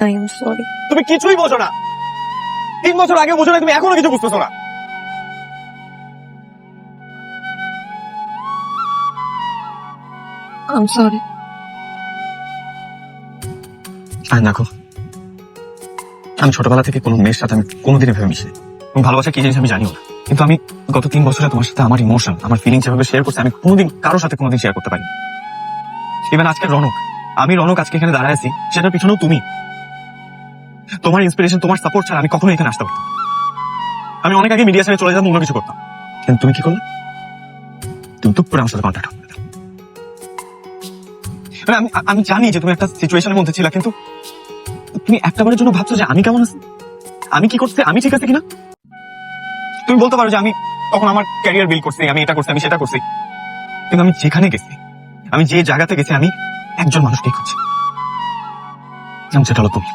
I am sorry. তুমি কিছুই বোঝো না। 3 বছর আগে বোঝো না, তুমি এখনো কিছু বুঝতেছো না। I am sorry. আর দেখো, আমি ছোটবেলা থেকে কোনো মেয়ের সাথে আমি কোনোদিনই ভেবে মিশি এবং ভালোবাসা কি জিনিস আমি জানিও না। কিন্তু আমি গত 3 বছরে তোমার সাথে আমার ইমোশন, আমার ফিলিংস যেভাবে শেয়ার করছি, আমি কোনোদিন কারোর সাথে কোনোদিন শেয়ার করতে পারিনি। ইভেন আজকে রনক, আমি রনক আজকে এখানে দাঁড়ায় আছি, সেটার পিছনেও তুমি। তোমার ইন্সপিরেশন, তোমার সাপোর্ট ছাড়া আমি কখনো এখানে আসতে পারতাম না। আমি অনেক আগে মিডিয়া ছেড়ে চলে যেতাম, অন্য কিছু করতাম। কিন্তু তুমি কি করলে? তুমি টুক করে আমার সাথে কন্ট্যাক্ট হবে। আমি আমি জানি যে তুমি একটা সিচুয়েশনের মধ্যে ছিল, কিন্তু তুমি একটাবারের জন্য ভাবছো যে আমি কেমন আছি, আমি কি করছি, আমি ঠিক আছে কিনা। তুমি বলতে পারো যে আমি তখন আমার ক্যারিয়ার বিল্ড করছি, আমি এটা করছি, আমি সেটা করছি, কিন্তু আমি যেখানে গেছি, আমি যে জায়গাতে গেছি, আমি একজন মানুষকেই খুঁজছি, এবং সেটা হলো তুমি।